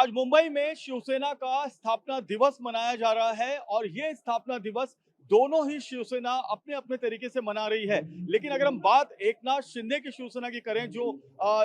आज मुंबई में शिवसेना का स्थापना दिवस मनाया जा रहा है और ये स्थापना दिवस दोनों ही शिवसेना अपने अपने तरीके से मना रही है। लेकिन अगर हम बात एकनाथ शिंदे की शिवसेना की करें जो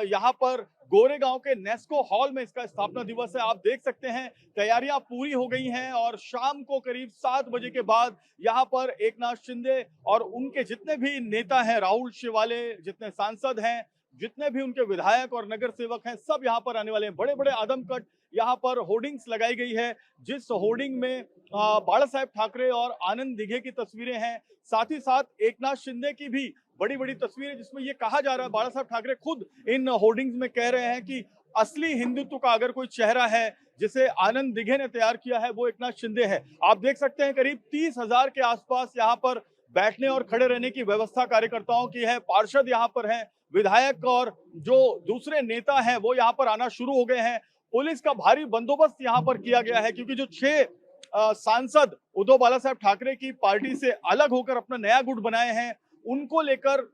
यहाँ पर गोरेगांव के नेस्को हॉल में इसका स्थापना दिवस है, आप देख सकते हैं तैयारियां पूरी हो गई हैं और शाम को करीब 7 बजे के बाद यहाँ पर एकनाथ शिंदे और उनके जितने भी नेता हैं, राहुल शिवाले, जितने सांसद हैं, जितने भी उनके विधायक और नगर सेवक हैं, सब यहाँ पर आने वाले हैं। बड़े बड़े आदमकद यहाँ पर होर्डिंग्स लगाई गई है, जिस होर्डिंग में बाला साहेब ठाकरे और आनंद दिघे की तस्वीरें हैं, साथ ही साथ एकनाथ शिंदे की भी बड़ी बड़ी तस्वीरें, जिसमें ये कहा जा रहा है, बाला साहेब ठाकरे खुद इन होर्डिंग्स में कह रहे हैं कि असली हिंदुत्व का अगर कोई चेहरा है जिसे आनंद दिघे ने तैयार किया है, वो एकनाथ शिंदे है। आप देख सकते हैं करीब 30,000 के आसपास यहाँ पर बैठने और खड़े रहने की व्यवस्था कार्यकर्ताओं की है। पार्षद यहाँ पर हैं, विधायक और जो दूसरे नेता हैं वो यहाँ पर आना शुरू हो गए हैं। पुलिस का भारी बंदोबस्त यहाँ पर किया गया है क्योंकि जो 6 सांसद उद्धव बाला साहेब ठाकरे की पार्टी से अलग होकर अपना नया गुट बनाए हैं, उनको लेकर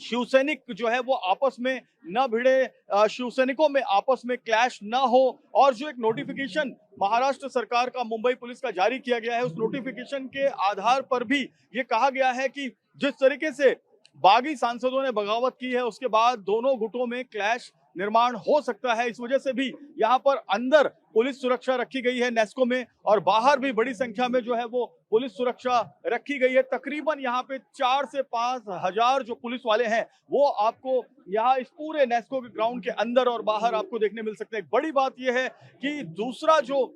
शिवसैनिक जो है वो आपस में न भिड़े, शिवसैनिकों में आपस में क्लैश ना हो। और जो एक नोटिफिकेशन महाराष्ट्र सरकार का मुंबई पुलिस का जारी किया गया है, उस नोटिफिकेशन के आधार पर भी ये कहा गया है कि जिस तरीके से बागी सांसदों ने बगावत की है, उसके बाद दोनों गुटों में क्लैश निर्माण हो सकता है। इस वजह से भी यहाँ पर अंदर पुलिस सुरक्षा रखी गई है नेस्को में, और बाहर भी बड़ी संख्या में जो है वो पुलिस सुरक्षा रखी गई है। तकरीबन यहाँ पे 4 से 5 हजार जो पुलिस वाले हैं वो आपको यहाँ इस पूरे नेस्को के ग्राउंड के अंदर और बाहर आपको देखने मिल सकते हैं। बड़ी बात यह है कि दूसरा जो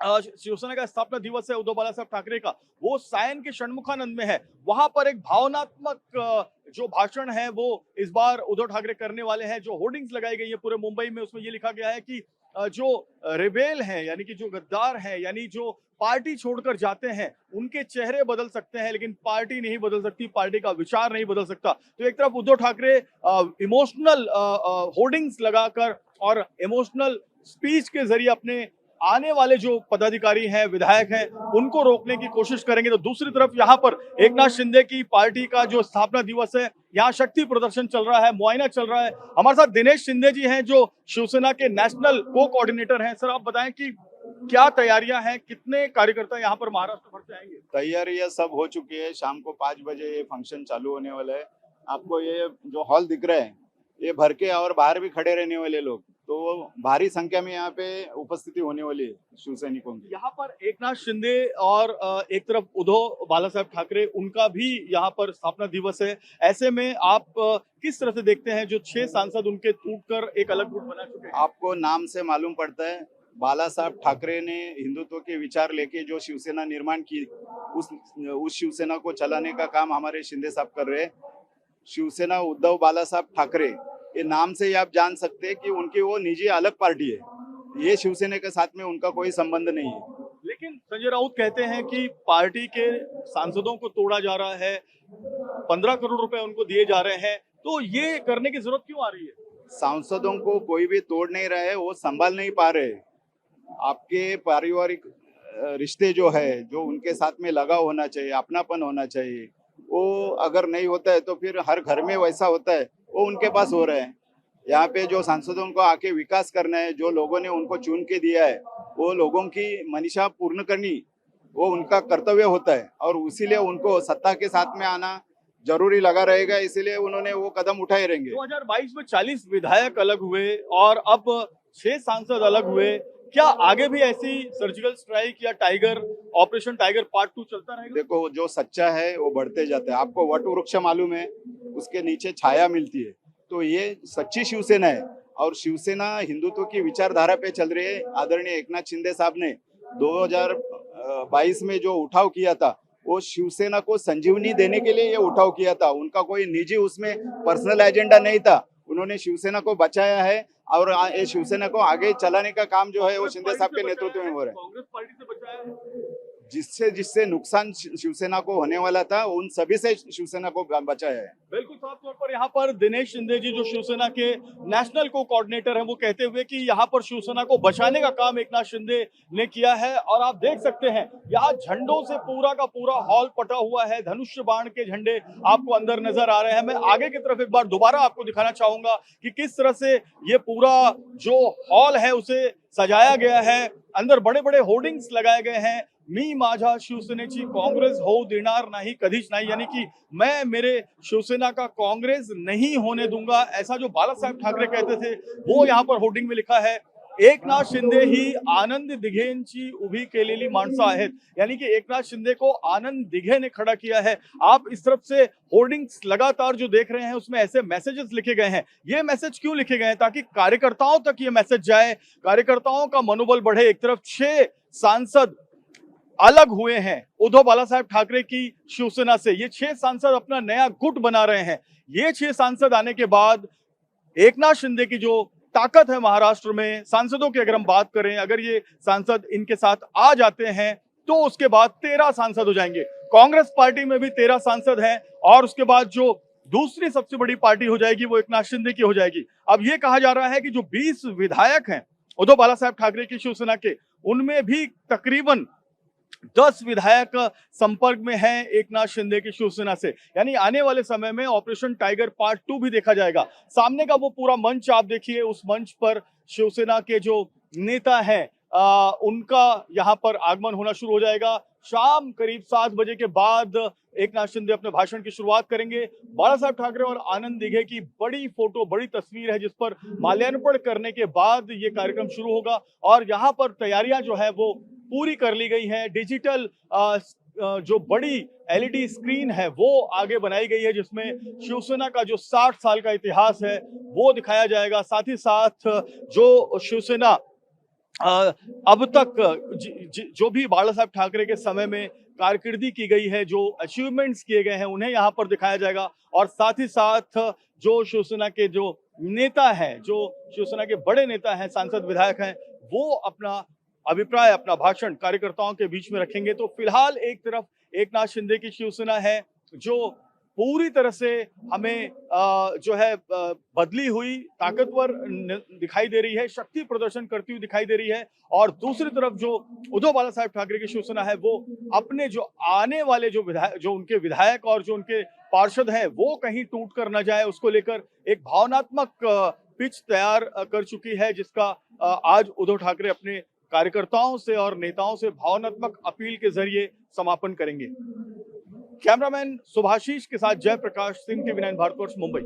शिवसेना का स्थापना दिवस है उद्धव बाला साहब ठाकरे का, वो सायन के षणमुखानंद में है। वहां पर एक भावनात्मक जो भाषण है वो इस बार उद्धव ठाकरे करने वाले हैं। जो होर्डिंग्स लगाई गई है पूरे मुंबई में, उसमें ये लिखा गया है कि जो रिबेल हैं, यानी कि जो गद्दार हैं, यानी जो पार्टी छोड़कर जाते हैं, उनके चेहरे बदल सकते हैं लेकिन पार्टी नहीं बदल सकती, पार्टी का विचार नहीं बदल सकता। तो एक तरफ उद्धव ठाकरे इमोशनल होर्डिंग्स लगाकर और इमोशनल स्पीच के जरिए अपने आने वाले जो पदाधिकारी हैं, विधायक हैं, उनको रोकने की कोशिश करेंगे, तो दूसरी तरफ यहाँ पर एकनाथ शिंदे की पार्टी का जो स्थापना दिवस है, यहाँ शक्ति प्रदर्शन चल रहा है, मुआयना चल रहा है। हमारे साथ दिनेश शिंदे जी हैं जो शिवसेना के नेशनल को कोऑर्डिनेटर हैं। सर, आप बताएं कि क्या तैयारियां हैं, कितने कार्यकर्ता यहाँ पर महाराष्ट्र भर से आएंगे? तैयारियां सब हो चुकी है। शाम को 5 बजे ये फंक्शन चालू होने वाला है। आपको ये जो हॉल दिख रहा है, ये भर के और बाहर भी खड़े रहने वाले लोग, तो भारी संख्या में यहाँ पे उपस्थिति होने वाली है शिवसैनिकों की। यहाँ पर एकनाथ शिंदे और एक तरफ उद्धव बाला साहेब ठाकरे, उनका भी यहाँ पर स्थापना दिवस है। ऐसे में आप किस तरह से देखते हैं जो 6 सांसद उनके टूटकर एक अलग गुट बना चुके हैं? आपको नाम से मालूम पड़ता है, बाला साहब ठाकरे ने हिंदुत्व के विचार लेके जो शिवसेना निर्माण की, उस शिवसेना को चलाने का काम हमारे शिंदे साहब कर रहे हैं। शिवसेना उद्धव बाला साहब ठाकरे, ये नाम से ही आप जान सकते हैं कि उनकी वो निजी अलग पार्टी है। ये शिवसेना के साथ में उनका कोई संबंध नहीं है। लेकिन संजय राउत कहते हैं कि पार्टी के सांसदों को तोड़ा जा रहा है, 15 करोड़ रुपए उनको दिए जा रहे हैं, तो ये करने की जरूरत क्यों आ रही है? सांसदों को कोई भी तोड़ नहीं रहा है, वो संभाल नहीं पा रहे। आपके पारिवारिक रिश्ते जो है, जो उनके साथ में लगाव होना चाहिए, अपनापन होना चाहिए, वो अगर नहीं होता है तो फिर हर घर में वैसा होता है, वो उनके पास हो रहा है। यहाँ पे जो सांसदों को आके विकास करना है, जो लोगों ने उनको चुन के दिया है, वो लोगों की मनीषा पूर्ण करनी, वो उनका कर्तव्य होता है, और इसीलिए उनको सत्ता के साथ में आना जरूरी लगा रहेगा, इसीलिए उन्होंने वो कदम उठाए रहेंगे। 2022 में 40 विधायक अलग हुए और अब 6 सांसद अलग हुए। क्या आगे भी ऐसी सर्जिकल स्ट्राइक या टाइगर, ऑपरेशन टाइगर पार्ट 2 चलता रहेगा? देखो, जो सच्चा है वो बढ़ते जाता है। आपको वट वृक्ष मालूम है, उसके नीचे छाया मिलती है, तो ये सच्ची शिवसेना है। और शिवसेना हिंदुत्व की विचारधारा पे चल रही है। आदरणीय एकनाथ शिंदे साहब ने 2022 में जो उठाव किया था, वो शिवसेना को संजीवनी देने के लिए ये उठाव किया था। उनका कोई निजी उसमें पर्सनल एजेंडा नहीं था। उन्होंने शिवसेना को बचाया है और ये शिवसेना को आगे चलाने का काम जो है वो शिंदे साहब के नेतृत्व में हो रहा है। कांग्रेस पार्टी से बचाया है। जिससे जिससे नुकसान शिवसेना को होने वाला था उन सभी से शिवसेना को बचाया है। बिल्कुल साफ तौर पर यहाँ पर दिनेश शिंदे जी जो शिवसेना के नेशनल को कोऑर्डिनेटर हैं वो कहते हुए कि यहाँ पर शिवसेना को बचाने का काम एकनाथ शिंदे ने किया है। और आप देख सकते हैं यहाँ झंडों से पूरा का पूरा हॉल पटा हुआ है, धनुष्य बाण के झंडे आपको अंदर नजर आ रहे हैं। मैं आगे की तरफ एक बार दोबारा आपको दिखाना चाहूंगा कि किस तरह से ये पूरा जो हॉल है उसे सजाया गया है। अंदर बड़े बड़े होर्डिंग्स लगाए गए हैं, मी माझा शिवसेनेची काँग्रेस होऊ देणार नाही कधीच नाही, यानी कि मैं मेरे शिवसेना का कांग्रेस नहीं होने दूंगा, ऐसा जो बाला साहेब ठाकरे कहते थे वो यहाँ पर होर्डिंग में लिखा है। एकनाथ शिंदे ही आनंद दिघेंची उभी केलेली माणसं आहेत, यानी कि एकनाथ शिंदे को आनंद दिघे ने खड़ा किया है। आप इस तरफ से होर्डिंग्स लगातार जो देख रहे हैं उसमें ऐसे मैसेजेस लिखे गए हैं। ये मैसेज क्यों लिखे गए हैं? ताकि कार्यकर्ताओं तक ये मैसेज जाए, कार्यकर्ताओं का मनोबल बढ़े। एक तरफ 6 सांसद अलग हुए हैं उद्धव बाला साहेब ठाकरे की शिवसेना से, ये 6 सांसद अपना नया गुट बना रहे हैं। ये 6 सांसद आने के बाद एकनाथ शिंदे की जो ताकत है महाराष्ट्र में सांसदों की, अगर हम बात करें, अगर ये सांसद इनके साथ आ जाते हैं तो उसके बाद 13 सांसद हो जाएंगे। कांग्रेस पार्टी में भी 13 सांसद हैं और उसके बाद जो दूसरी सबसे बड़ी पार्टी हो जाएगी वो एकनाथ शिंदे की हो जाएगी। अब ये कहा जा रहा है कि जो 20 विधायक हैं उद्धव बाला साहेब ठाकरे की शिवसेना के, उनमें भी तकरीबन 10 विधायक संपर्क में हैं एकनाथ शिंदे की शिवसेना से। यानी आने वाले समय में ऑपरेशन टाइगर पार्ट 2 भी देखा जाएगा। सामने का वो पूरा मंच आप देखिए, उस मंच पर शिवसेना के जो नेता हैं उनका यहाँ पर आगमन होना शुरू हो जाएगा। शाम करीब 7 बजे के बाद एकनाथ शिंदे अपने भाषण की शुरुआत करेंगे। बाला साहब ठाकरे और आनंद दिघे की बड़ी फोटो, बड़ी तस्वीर है जिस पर माल्यार्पण करने के बाद ये कार्यक्रम शुरू होगा। और यहाँ पर तैयारियां जो है वो पूरी कर ली गई हैं। डिजिटल जो बड़ी एलईडी स्क्रीन है वो आगे बनाई गई है जिसमें शिवसेना का जो 60 साल का इतिहास है वो दिखाया जाएगा। साथ ही साथ जो शिवसेना अब तक जो भी बाला साहब ठाकरे के समय में कारकिर्दी की गई है, जो अचीवमेंट्स किए गए हैं, उन्हें यहाँ पर दिखाया जाएगा। और साथ ही साथ जो शिवसेना के जो नेता हैं, जो शिवसेना के बड़े नेता हैं, सांसद विधायक हैं, वो अपना अभिप्राय, अपना भाषण कार्यकर्ताओं के बीच में रखेंगे। तो फिलहाल एक तरफ एकनाथ शिंदे की शिवसेना है जो पूरी तरह से हमें जो है बदली हुई, ताकतवर दिखाई दे रही है, शक्ति प्रदर्शन करती हुई दिखाई दे रही है। और दूसरी तरफ जो उद्धव बाला साहेब ठाकरे की शिवसेना है वो अपने जो आने वाले जो विधायक, जो उनके विधायक और जो उनके पार्षद हैं वो कहीं टूट कर न जाए, उसको लेकर एक भावनात्मक पिच तैयार कर चुकी है, जिसका आज उद्धव ठाकरे अपने कार्यकर्ताओं से और नेताओं से भावनात्मक अपील के जरिए समापन करेंगे। कैमरामैन सुभाषीष के साथ जयप्रकाश सिंह, TV9 भारतवर्ष, मुंबई।